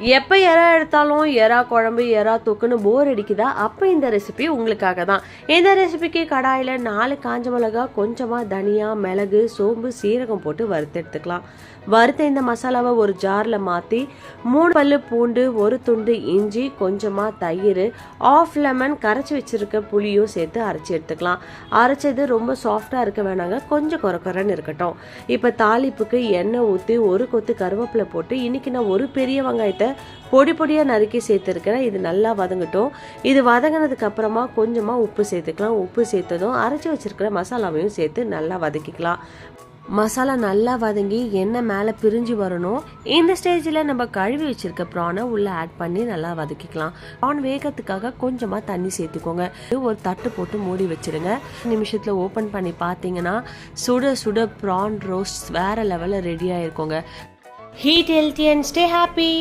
எப்போ எறா எடுத்தாலும் எறா குழம்பு எறா தொக்குன்னு போர் அடிக்குதா? அப்போ இந்த ரெசிபி உங்களுக்காக தான். இந்த ரெசிபிக்கு கடாயில் 4 காஞ்ச மிளகா, கொஞ்சமாக தனியா, மிளகு, சோம்பு, சீரகம் போட்டு வறுத்து எடுத்துக்கலாம். வறுத்த இந்த மசாலாவை ஒரு ஜாரில் மாற்றி 3 பல்லு பூண்டு, 1 துண்டு இஞ்சி, கொஞ்சமாக தயிர், ஆஃப் லெமன், கரைச்சி வச்சிருக்க புளியும் சேர்த்து அரைச்சி எடுத்துக்கலாம். அரைச்சது ரொம்ப சாஃப்டாக இருக்க வேணாங்க, கொஞ்சம் குறக்குறன்னு இருக்கட்டும். இப்போ தாளிப்புக்கு எண்ணெய் ஊற்றி 1 கொத்து கருவேப்பிலை போட்டு இன்னைக்கு நான் 1 பெரிய வெங்காயத்தை பொடி பொடியாக நறுக்கி சேர்த்துருக்கிறேன். இது நல்லா வதங்கட்டும். இது வதங்கினதுக்கு அப்புறமா கொஞ்சமாக உப்பு சேர்த்துக்கலாம். உப்பு சேர்த்ததும் அரைச்சி வச்சிருக்கிற மசாலாவையும் சேர்த்து நல்லா வதக்கிக்கலாம். மசாலா நல்லா வதங்கி எண்ணெய் மேலே பிரிஞ்சு வரணும். இந்த ஸ்டேஜில் நம்ம கழுவி வச்சிருக்க ப்ரானை உள்ளே ஆட் பண்ணி நல்லா வதக்கிக்கலாம். ப்ரான் வேகத்துக்காக கொஞ்சமாக தண்ணி சேர்த்துக்கோங்க. ஒரு தட்டு போட்டு மூடி வச்சிருங்க. நிமிஷத்தில் ஓப்பன் பண்ணி பார்த்தீங்கன்னா சுட சுட ப்ரான் ரோஸ்ட் வேற லெவலில் ready ஆயிருக்கோங்க. Heat healthy and stay happy.